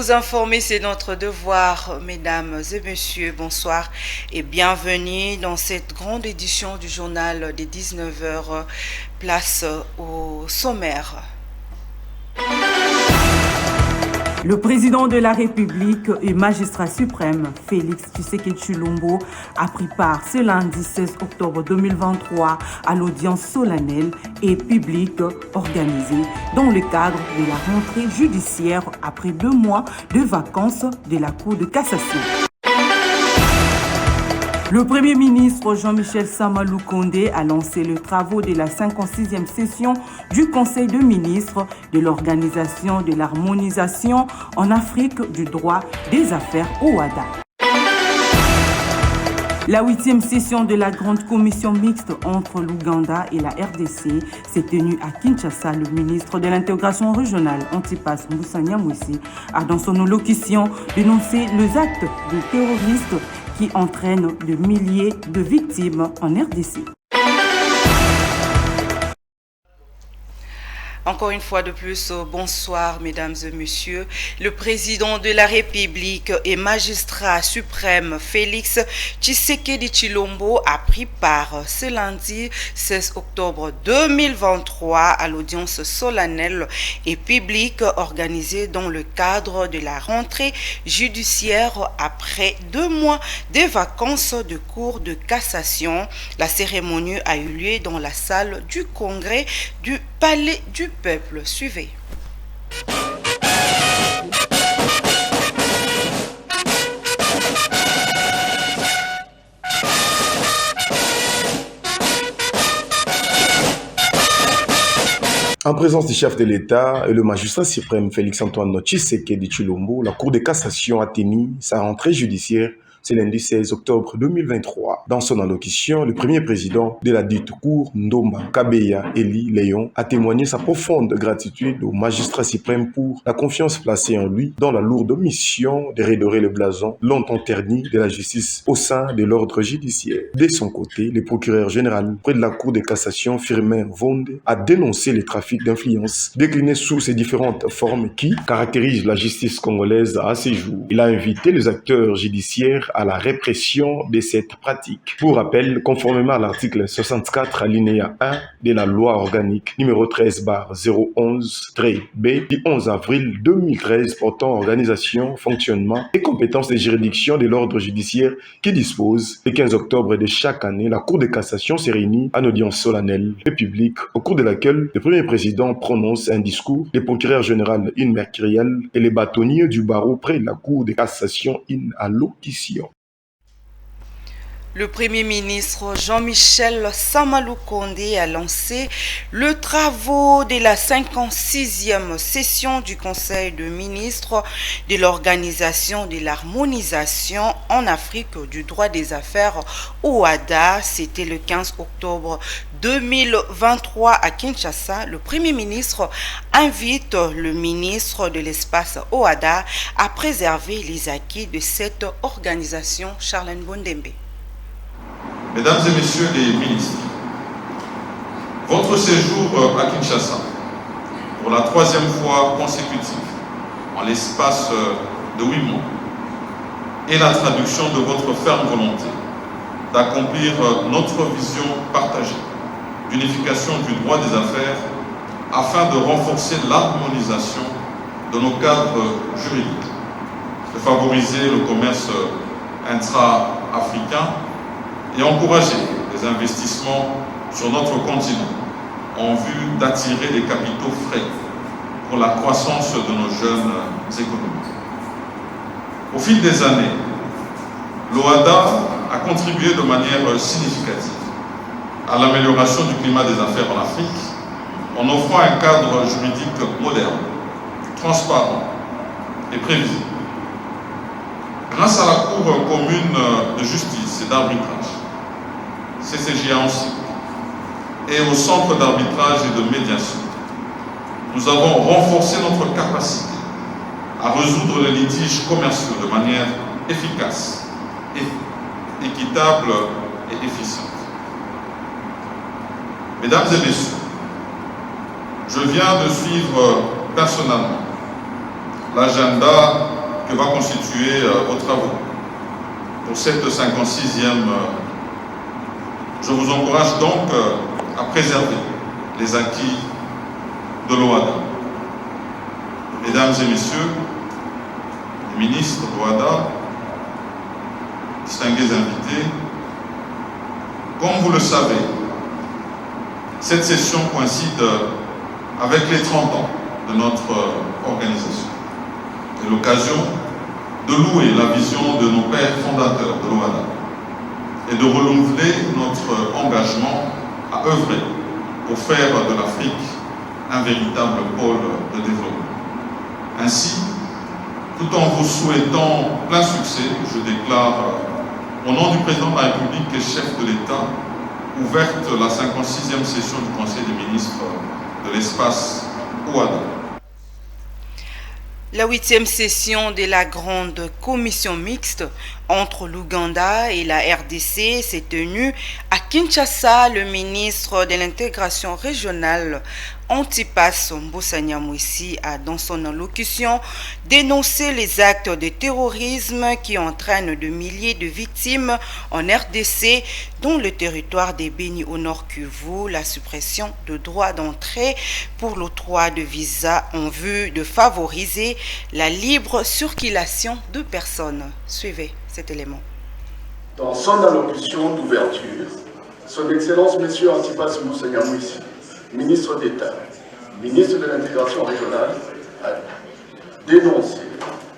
Vous informer, c'est notre devoir, mesdames et messieurs. Bonsoir et bienvenue dans cette grande édition du journal des 19h. Place au sommaire. Le président de la République et magistrat suprême, Félix Tshisekedi Tshilombo, a pris part ce lundi 16 octobre 2023 à l'audience solennelle et publique organisée dans le cadre de la rentrée judiciaire après 2 mois de vacances de la Cour de cassation. Le Premier ministre Jean-Michel Sama Lukonde a lancé les travaux de la 56e session du Conseil de ministres de l'Organisation de l'harmonisation en Afrique du droit des affaires OHADA. La 8e session de la grande commission mixte entre l'Ouganda et la RDC s'est tenue à Kinshasa. Le ministre de l'intégration régionale, Antipas Moussa Nyamwisi, a dans son allocution dénoncé les actes de terroristes qui entraînent de milliers de victimes en RDC. Encore une fois de plus, bonsoir mesdames et messieurs. Le président de la République et magistrat suprême Félix Tshisekedi Tshilombo a pris part ce lundi 16 octobre 2023 à l'audience solennelle et publique organisée dans le cadre de la rentrée judiciaire après 2 mois de vacances de cour de cassation. La cérémonie a eu lieu dans la salle du congrès du Palais du Peuple. Suivez. En présence du chef de l'État et le magistrat suprême Félix-Antoine Tshisekedi Tshilombo, la Cour de cassation a tenu sa rentrée judiciaire ce lundi 16 octobre 2023. Dans son allocution, le premier président de la dite cour, Ndomba Kabeya Eli Léon, a témoigné sa profonde gratitude au magistrat suprême pour la confiance placée en lui dans la lourde mission de redorer le blason longtemps terni de la justice au sein de l'ordre judiciaire. De son côté, le procureur général près de la Cour de cassation, Firmin Vonde, a dénoncé les trafics d'influence déclinés sous ces différentes formes qui caractérisent la justice congolaise à ces jours. Il a invité les acteurs judiciaires à la répression de cette pratique. Pour rappel, conformément à l'article 64 alinéa 1 de la loi organique numéro 13/011-B du 11 avril 2013 portant organisation, fonctionnement et compétences des juridictions de l'ordre judiciaire qui dispose, le 15 octobre de chaque année, la Cour de cassation se réunit en audience solennelle et publique au cours de laquelle le premier président prononce un discours, le procureur général une mercurielle et les bâtonniers du barreau près de la Cour de cassation une allocution. Le Premier ministre Jean-Michel Sama Lukonde a lancé le travaux de la 56e session du Conseil de ministres de l'Organisation de l'harmonisation en Afrique du droit des affaires OHADA. C'était le 15 octobre 2023 à Kinshasa. Le Premier ministre invite le ministre de l'espace OHADA à préserver les acquis de cette organisation. Charlène Bondembe. Mesdames et messieurs les ministres, votre séjour à Kinshasa, pour la 3e fois consécutive, en l'espace de 8 mois, est la traduction de votre ferme volonté d'accomplir notre vision partagée d'unification du droit des affaires afin de renforcer l'harmonisation de nos cadres juridiques, de favoriser le commerce intra-africain et encourager les investissements sur notre continent en vue d'attirer des capitaux frais pour la croissance de nos jeunes économies. Au fil des années, l'OHADA a contribué de manière significative à l'amélioration du climat des affaires en Afrique en offrant un cadre juridique moderne, transparent et prévisible. Grâce à la Cour commune de justice et d'arbitrage, CCJA en cycle, et au Centre d'arbitrage et de médiation, nous avons renforcé notre capacité à résoudre les litiges commerciaux de manière efficace, équitable et efficiente. Mesdames et messieurs, je viens de suivre personnellement l'agenda que va constituer vos travaux. Pour cette 56e, je vous encourage donc à préserver les acquis de l'OHADA. Mesdames et messieurs, les ministres de l'OHADA, distingués invités, comme vous le savez, cette session coïncide avec les 30 ans de notre organisation. C'est l'occasion de louer la vision de nos pères fondateurs de l'OHADA et de renouveler notre engagement à œuvrer pour faire de l'Afrique un véritable pôle de développement. Ainsi, tout en vous souhaitant plein succès, je déclare au nom du président de la République et chef de l'État ouverte la 56e session du Conseil des ministres de l'espace OHADA. La 8e session de la grande commission mixte entre l'Ouganda et la RDC s'est tenue à Kinshasa. Le ministre de l'intégration régionale Antipas Mbossanyamwisi a dans son allocution dénoncé les actes de terrorisme qui entraînent de milliers de victimes en RDC, dont le territoire des Béni au Nord Kivu, la suppression de droits d'entrée pour l'octroi de visas en vue de favoriser la libre circulation de personnes. Suivez cet élément. Dans son allocution d'ouverture, Son Excellence M. Antipas Mbossanyamwisi, ministre d'État, ministre de l'intégration régionale, a dénoncé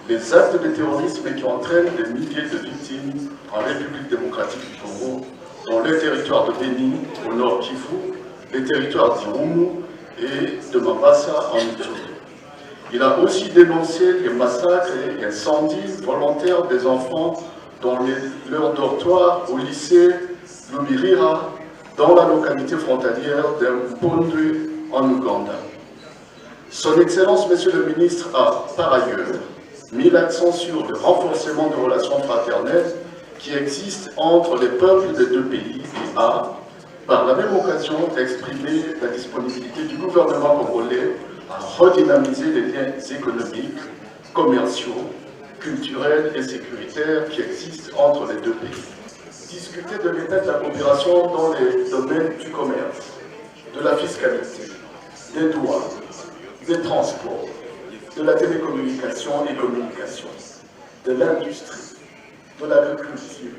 les actes de terrorisme qui entraînent des milliers de victimes en République démocratique du Congo, dans le territoire de Béni, au nord Kivu, les territoires d'Irumu et de Mambasa en Ituri. Il a aussi dénoncé les massacres et incendies volontaires des enfants dans leur dortoir au lycée Lubirira, dans la localité frontalière d'Mpondwe en Ouganda. Son Excellence, Monsieur le Ministre, a par ailleurs mis l'accent sur le renforcement de relations fraternelles qui existent entre les peuples des deux pays et a, par la même occasion, exprimé la disponibilité du gouvernement congolais à redynamiser les liens économiques, commerciaux, culturels et sécuritaires qui existent entre les deux pays. Discuter de l'état de la coopération dans les domaines du commerce, de la fiscalité, des douanes, des transports, de la télécommunication et communication, de l'industrie, de l'agriculture,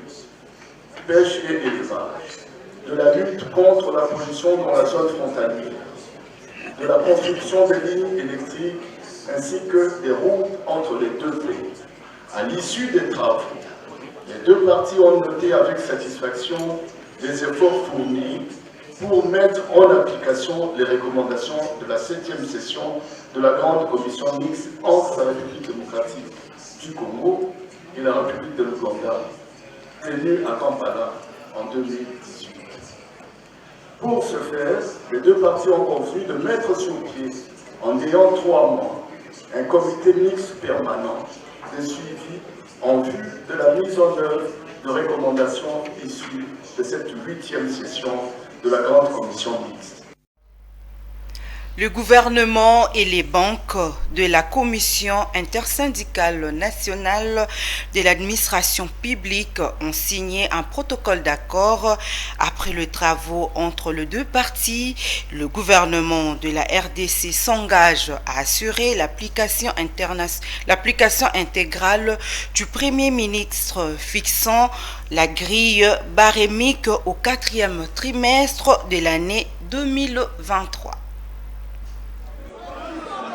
pêche et élevage, de la lutte contre la pollution dans la zone frontalière, de la construction des lignes électriques ainsi que des routes entre les deux pays. À l'issue des travaux, les deux parties ont noté avec satisfaction les efforts fournis pour mettre en application les recommandations de la 7e session de la grande commission mixte entre la République démocratique du Congo et la République de l'Ouganda, tenue à Kampala en 2018. Pour ce faire, les deux parties ont convenu de mettre sur pied, en ayant 3 mois, un comité mixte permanent de suivi en vue de la mise en œuvre de recommandations issues de cette 8e session de la grande commission mixte. Le gouvernement et les banques de la Commission intersyndicale nationale de l'administration publique ont signé un protocole d'accord après les travaux entre les deux parties. Le gouvernement de la RDC s'engage à assurer l'application intégrale du Premier ministre fixant la grille barémique au 4e trimestre de l'année 2023.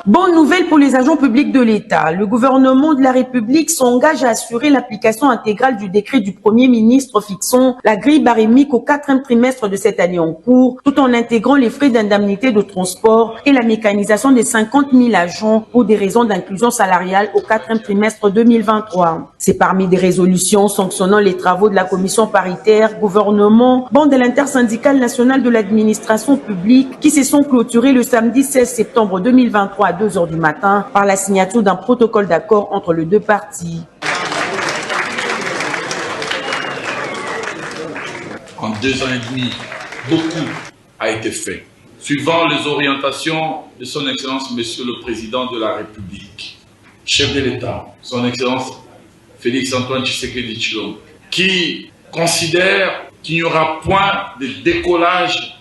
Bonne nouvelle pour les agents publics de l'État. Le gouvernement de la République s'engage à assurer l'application intégrale du décret du Premier ministre fixant la grille barémique au 4e trimestre de cette année en cours, tout en intégrant les frais d'indemnité de transport et la mécanisation des 50 000 agents pour des raisons d'inclusion salariale au 4e trimestre 2023. C'est parmi des résolutions sanctionnant les travaux de la commission paritaire, gouvernement, banque de l'intersyndicale nationale de l'administration publique qui se sont clôturées le samedi 16 septembre 2023 à 2 heures du matin par la signature d'un protocole d'accord entre les deux parties. En 2 ans et demi, beaucoup a été fait, suivant les orientations de son Excellence Monsieur le Président de la République, chef de l'État, son Excellence Félix Antoine Tshisekedi Tshilombo, qui considère qu'il n'y aura point de décollage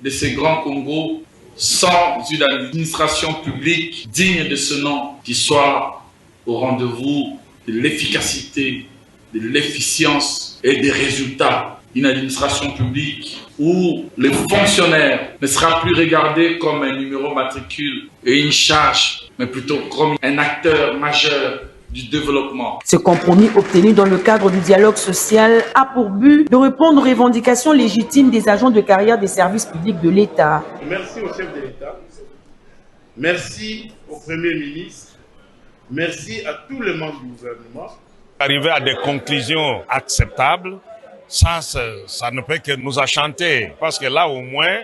de ces grands Congos sans une administration publique digne de ce nom, qui soit au rendez-vous de l'efficacité, de l'efficience et des résultats. Une administration publique où le fonctionnaire ne sera plus regardé comme un numéro matricule et une charge, mais plutôt comme un acteur majeur du développement. Ce compromis obtenu dans le cadre du dialogue social a pour but de répondre aux revendications légitimes des agents de carrière des services publics de l'État. Merci au chef de l'État, merci au Premier ministre, merci à tous les membres du gouvernement. Arriver à des conclusions acceptables, ça ne peut que nous enchanter, parce que là au moins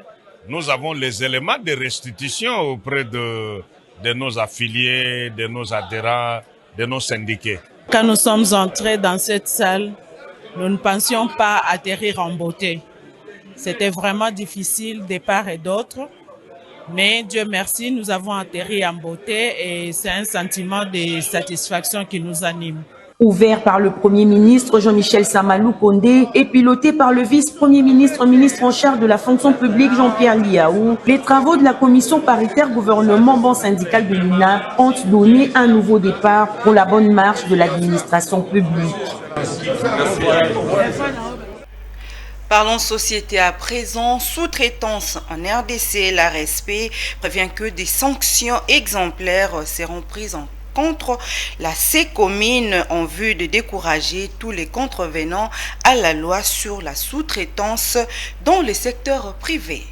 nous avons les éléments de restitution auprès de nos affiliés, de nos adhérents, de nos syndiqués. Quand nous sommes entrés dans cette salle, nous ne pensions pas atterrir en beauté. C'était vraiment difficile de part et d'autre, mais Dieu merci, nous avons atterri en beauté et c'est un sentiment de satisfaction qui nous anime. Ouvert par le Premier ministre Jean-Michel Samalou Kondé et piloté par le vice-premier ministre, ministre en charge de la fonction publique Jean-Pierre Liaou, les travaux de la commission paritaire gouvernement bon syndical de l'UNA ont donné un nouveau départ pour la bonne marche de l'administration publique. Parlons société à présent, sous-traitance en RDC, la RSP prévient que des sanctions exemplaires seront prises en contre la C-commune en vue de décourager tous les contrevenants à la loi sur la sous-traitance dans le secteur privé.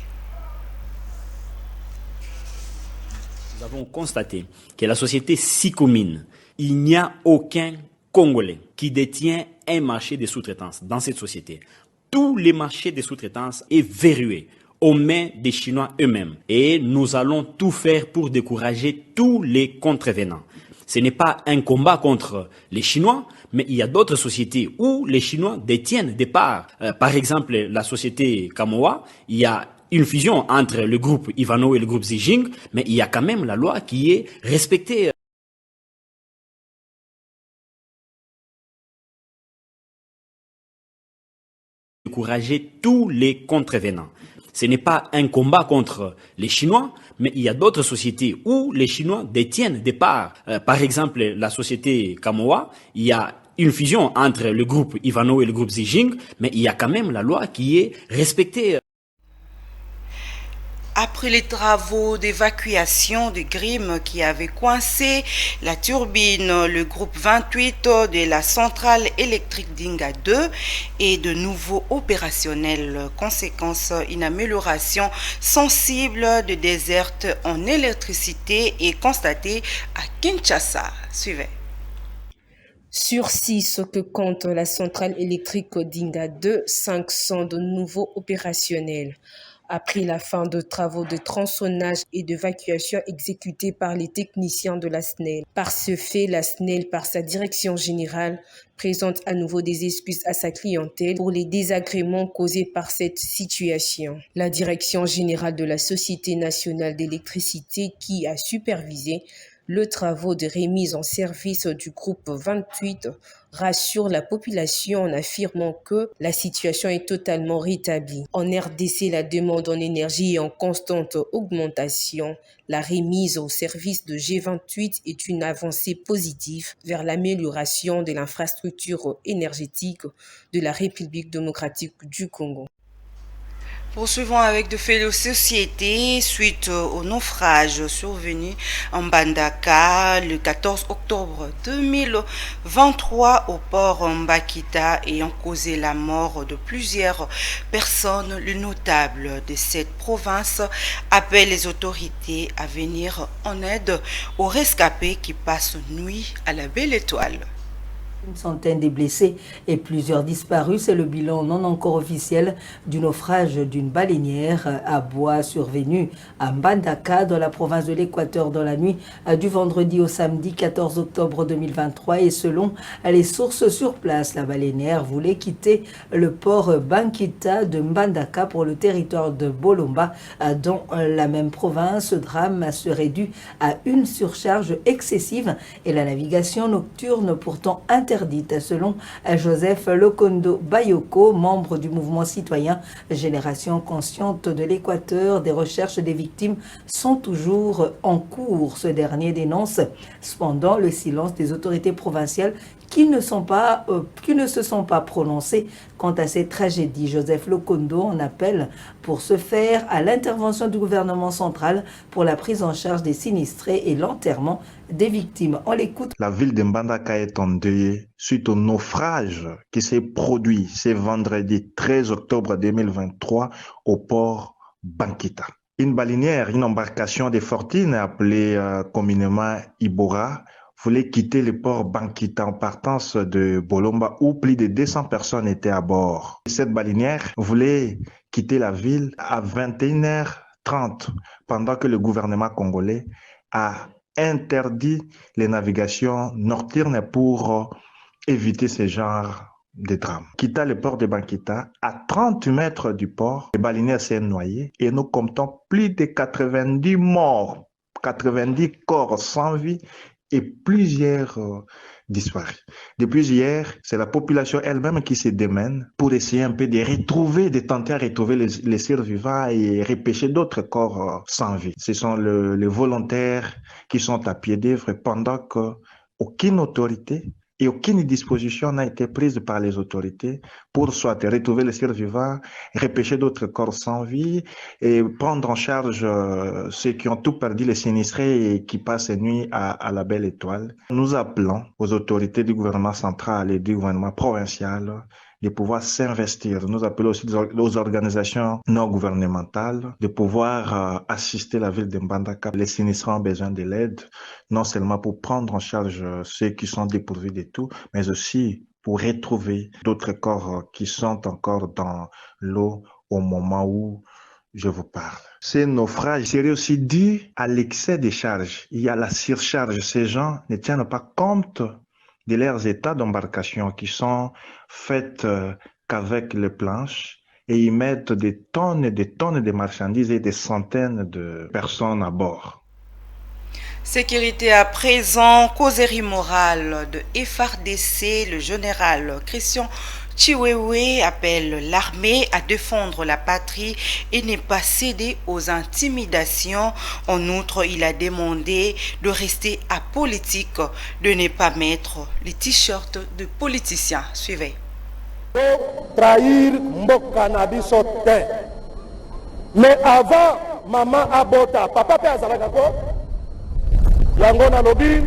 Nous avons constaté que la société C-commune, il n'y a aucun Congolais qui détient un marché de sous-traitance dans cette société. Tous les marchés de sous-traitance est verrouillé aux mains des Chinois eux-mêmes. Et nous allons tout faire pour décourager tous les contrevenants. Ce n'est pas un combat contre les Chinois, mais il y a d'autres sociétés où les Chinois détiennent des parts. Par exemple, la société Kamoa, il y a une fusion entre le groupe Ivano et le groupe Zijing, mais il y a quand même la loi qui est respectée. Décourager tous les contrevenants. Ce n'est pas un combat contre les Chinois, mais il y a d'autres sociétés où les Chinois détiennent des parts. Par exemple, la société Kamoa, il y a une fusion entre le groupe Ivano et le groupe Zijing, mais il y a quand même la loi qui est respectée. Après les travaux d'évacuation de Grim qui avait coincé la turbine, le groupe 28 de la centrale électrique d'Inga 2 est de nouveau opérationnel. Conséquence, une amélioration sensible de déserte en électricité est constatée à Kinshasa. Suivez. Sur 6 que compte la centrale électrique d'Inga 2, 5 sont de nouveau opérationnels. Après la fin de travaux de tronçonnage et d'évacuation exécutés par les techniciens de la SNEL. Par ce fait, la SNEL, par sa direction générale, présente à nouveau des excuses à sa clientèle pour les désagréments causés par cette situation. La direction générale de la Société nationale d'électricité, qui a supervisé le travaux de remise en service du groupe 28, rassure la population en affirmant que la situation est totalement rétablie. En RDC, la demande en énergie est en constante augmentation. La remise au service de G28 est une avancée positive vers l'amélioration de l'infrastructure énergétique de la République démocratique du Congo. Poursuivons avec de faits de société suite au naufrage survenu en Mbandaka le 14 octobre 2023 au port Mbakita ayant causé la mort de plusieurs personnes. Le notable de cette province appelle les autorités à venir en aide aux rescapés qui passent nuit à la Belle Étoile. Une centaine de blessés et plusieurs disparus. C'est le bilan non encore officiel du naufrage d'une baleinière à bois survenu à Mbandaka dans la province de l'Équateur dans la nuit du vendredi au samedi 14 octobre 2023. Et selon les sources sur place, la baleinière voulait quitter le port Bankita de Mbandaka pour le territoire de Bolomba dans la même province. Ce drame serait dû à une surcharge excessive et la navigation nocturne pourtant interdite, selon Joseph Lokondo Bayoko, membre du mouvement citoyen Génération Consciente de l'Équateur. Des recherches des victimes sont toujours en cours. Ce dernier dénonce cependant le silence des autorités provinciales qui ne se sont pas prononcés quant à ces tragédies. Joseph Lokondo en appelle pour ce faire à l'intervention du gouvernement central pour la prise en charge des sinistrés et l'enterrement des victimes. On l'écoute. La ville de Mbandaka est endeuillée suite au naufrage qui s'est produit ce vendredi 13 octobre 2023 au port Bankita. Une baleinière, une embarcation de fortune appelée communément Ibora, voulait quitter le port Bankita en partance de Bolomba où plus de 200 personnes étaient à bord. Cette baleinière voulait quitter la ville à 21h30 pendant que le gouvernement congolais a interdit les navigations nocturnes pour éviter ce genre de drame. Quitta le port de Bankita, à 30 mètres du port, le baleinière s'est noyé et nous comptons plus de 90 morts, 90 corps sans vie et plusieurs disparus. Depuis hier, c'est la population elle-même qui se démène pour essayer un peu de retrouver, de tenter à retrouver les survivants et repêcher d'autres corps sans vie. Ce sont les volontaires qui sont à pied d'œuvre pendant qu'aucune autorité et aucune disposition n'a été prise par les autorités pour soit retrouver les survivants, repêcher d'autres corps sans vie et prendre en charge ceux qui ont tout perdu, les sinistrés et qui passent nuit à la Belle Étoile. Nous appelons aux autorités du gouvernement central et du gouvernement provincial de pouvoir s'investir. Nous appelons aussi aux organisations non gouvernementales de pouvoir assister la ville de Mbandaka. Les sinistrés ont besoin de l'aide, non seulement pour prendre en charge ceux qui sont dépourvus de tout, mais aussi pour retrouver d'autres corps qui sont encore dans l'eau au moment où je vous parle. Ces naufrages seraient aussi dus à l'excès de charges. Il y a la surcharge. Ces gens ne tiennent pas compte de leurs états d'embarcation qui sont faites qu'avec les planches et ils mettent des tonnes et des tonnes de marchandises et des centaines de personnes à bord. Sécurité à présent, causerie morale de FARDC, le général Christian Chiwewe appelle l'armée à défendre la patrie et ne pas céder aux intimidations. En outre, il a demandé de rester apolitique, de ne pas mettre les t-shirts de politiciens. Suivez. Trahir Mboka Nabiso te. Mais avant, maman abota, papa pe azalaka yango na lobi,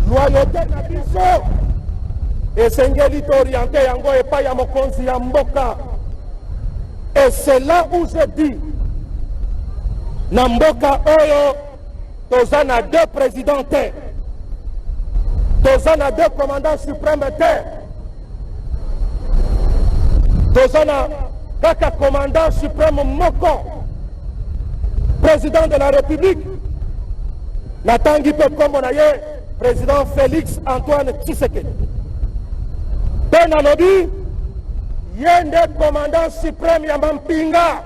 loyauté Nabiso. Et Sengeli orienté yango et pas yamokonzi ya mboka. Et c'est là où je dis, na mboka oyo, tozana deux présidents te, tozana deux commandants suprêmes te, tozana kaka commandant suprême moko, président de la République, natangi pe kombo na ye, président Félix Antoine Tshisekedi. Ben Nalobi, yende commandant suprême ya Mampinga,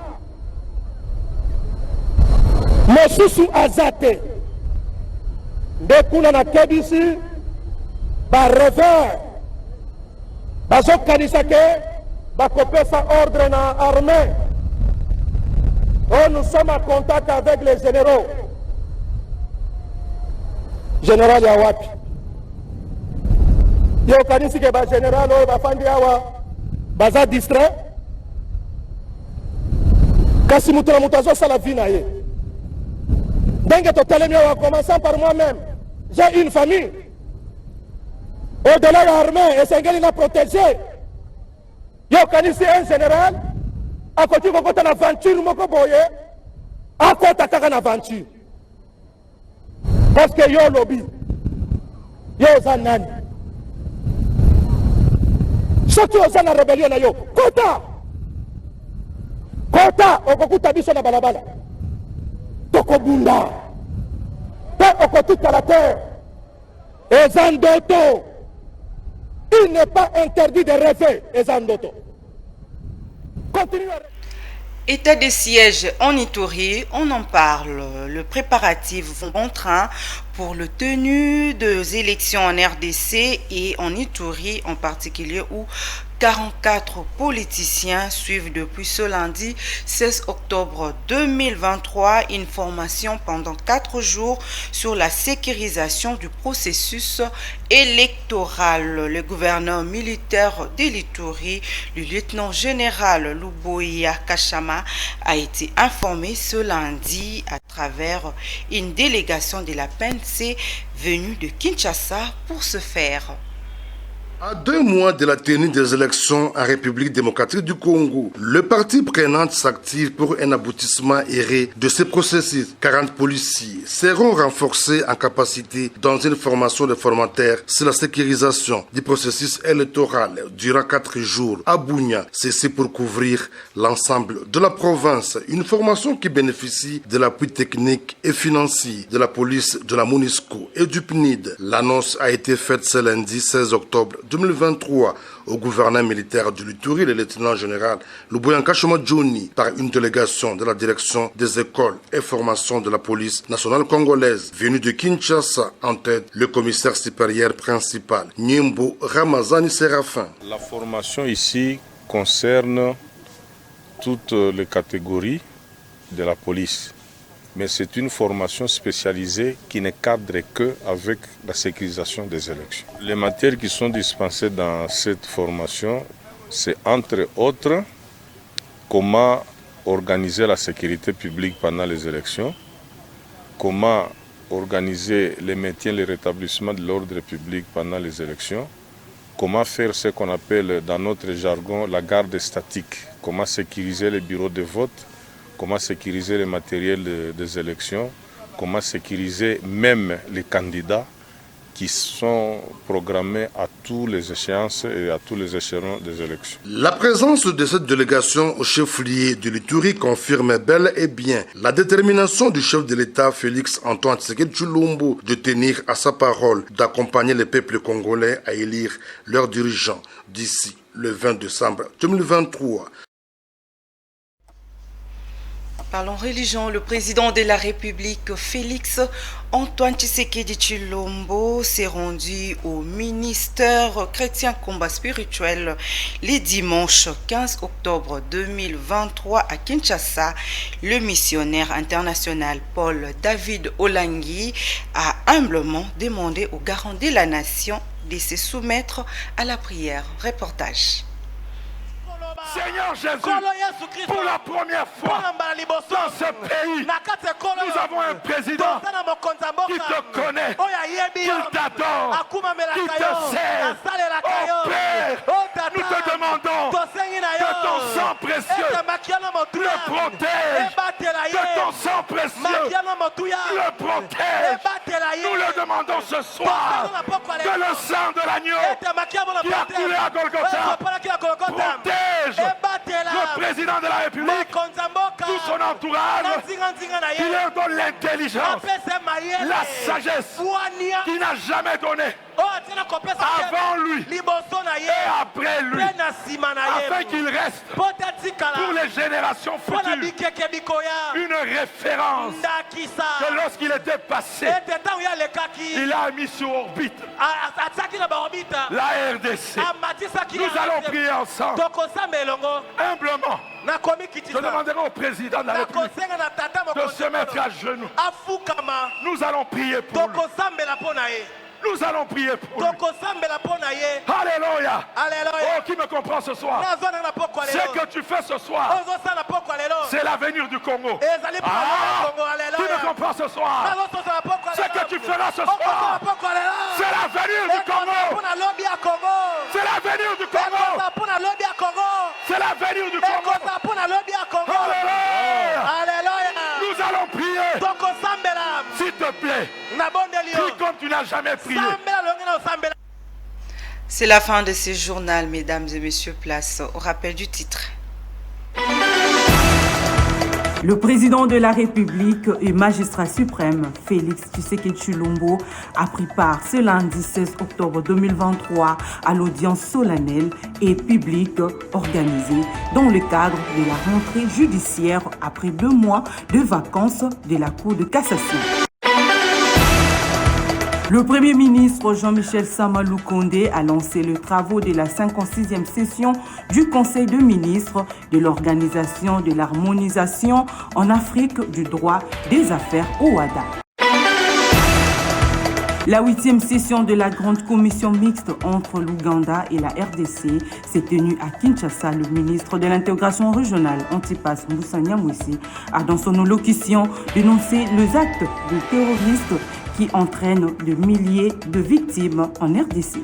mosusu azate, nde kuna na kebisi, ba revers, bazo kanisa ke, ba kopesa ordre na armée. Oh, nous sommes en contact avec les généraux. Général Yawapi. Yo kanisi ke ba général o ba fandi awa baza distrait kasi mutu na mutu azosala vie na ye ndenge totelemi awa commençant par moi-même j'ai une famille au-delà de l'armée esengeli na protéger yo kanisi un général akoti kokota na aventure moko boye akota kaka na aventure parce que yo lobi yo oza nani soki oza na rebellion na yo kota okokuta biso na balabala tokobunda mpe okotikala te eza ndoto. Il n'est pas interdit de rêver eza ndoto. Continue. État de siège en Ituri, on en parle. Le préparatif vont en train pour le tenue des élections en RDC et en Ituri en particulier où 44 politiciens suivent depuis ce lundi 16 octobre 2023 une formation pendant 4 jours sur la sécurisation du processus électoral. Le gouverneur militaire de l'Ituri, le lieutenant-général Luboya Kachama, a été informé ce lundi à travers une délégation de la PNC venue de Kinshasa pour ce faire. À 2 mois de la tenue des élections en République démocratique du Congo, le parti prenant s'active pour un aboutissement erré de ce processus. 40 policiers seront renforcés en capacité dans une formation de formateurs sur la sécurisation du processus électoral durant 4 jours à Bunia. Ceci pour couvrir l'ensemble de la province. Une formation qui bénéficie de l'appui technique et financier de la police, de la MONUSCO et du PNID. L'annonce a été faite ce lundi 16 octobre 2023 au gouverneur militaire de l'Ituri, le lieutenant-général Luboya Kachama Johnny, par une délégation de la direction des écoles et formations de la police nationale congolaise, venue de Kinshasa, en tête le commissaire supérieur principal, Nyembo Ramazani Séraphin. La formation ici concerne toutes les catégories de la police. Mais c'est une formation spécialisée qui ne cadre qu'avec la sécurisation des élections. Les matières qui sont dispensées dans cette formation, c'est entre autres comment organiser la sécurité publique pendant les élections, comment organiser le maintien et le rétablissement de l'ordre public pendant les élections, comment faire ce qu'on appelle dans notre jargon la garde statique, comment sécuriser les bureaux de vote, comment sécuriser le matériel des élections, comment sécuriser même les candidats qui sont programmés à tous les échéances et à tous les échelons des élections. La présence de cette délégation au chef-lieu de l'Ituri confirme bel et bien la détermination du chef de l'État Félix Antoine Tshisekedi Tshilombo de tenir à sa parole, d'accompagner les peuples congolais à élire leurs dirigeants d'ici le 20 décembre 2023. Parlons religion, le président de la République, Félix Antoine Tshisekedi Tshilombo, s'est rendu au ministère chrétien combat spirituel le dimanche 15 octobre 2023 à Kinshasa. Le missionnaire international Paul David Olangi a humblement demandé aux garants de la nation de se soumettre à la prière. Reportage. Seigneur Jésus, pour la première fois dans ce pays, nous avons un président qui te connaît, qui t'adore, qui te sert. Oh Père, nous te demandons que ton sang précieux le protège, que ton sang précieux le protège. Nous le demandons ce soir, que le sang de l'agneau qui a coulé à Golgotha protège le président de la République, tout son entourage, qui leur donne l'intelligence, la sagesse qu'il n'a jamais donnée avant lui et après lui, afin qu'il reste pour les générations futures une référence que lorsqu'il était passé, il a mis sur orbite la RDC. Nous allons prier ensemble, humblement. Je demanderai au président de la République de se mettre à genoux. Nous allons prier pour lui. Nous allons prier pour lui. Alléluia. Oh, qui me comprend ce soir? Ce que tu fais ce soir, c'est l'avenir du Congo. Qui me comprend ce soir? Ce que tu feras ce soir, c'est l'avenir du Congo. C'est l'avenir du Congo. C'est l'avenir du Congo. Alléluia. Nous allons prier. S'il te te plaît. Prie comme tu n'as jamais prié. C'est la fin de ce journal, mesdames et messieurs. Place au rappel du titre. Le président de la République et magistrat suprême, Félix Tshisekedi Tshilombo, a pris part ce lundi 16 octobre 2023 à l'audience solennelle et publique organisée dans le cadre de la rentrée judiciaire après 2 mois de vacances de la Cour de cassation. Le Premier ministre Jean-Michel Sama Lukonde a lancé les travaux de la 56e session du Conseil de ministres de l'Organisation de l'harmonisation en Afrique du droit des affaires OADA. La 8e session de la grande commission mixte entre l'Ouganda et la RDC s'est tenue à Kinshasa. Le ministre de l'intégration régionale, Antipas Moussa Nyamwisi, a dans son allocution dénoncé les actes de terroristes qui entraînent de milliers de victimes en RDC.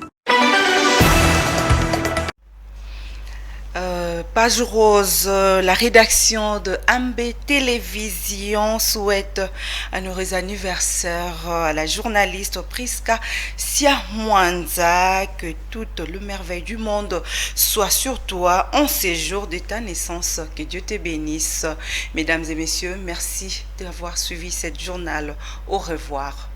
Page rose, la rédaction de Ambé Télévision souhaite un heureux anniversaire à la journaliste Priska Siamwanza. Que toute le merveille du monde soit sur toi en ces jours de ta naissance. Que Dieu te bénisse. Mesdames et messieurs, merci d'avoir suivi cette journal. Au revoir.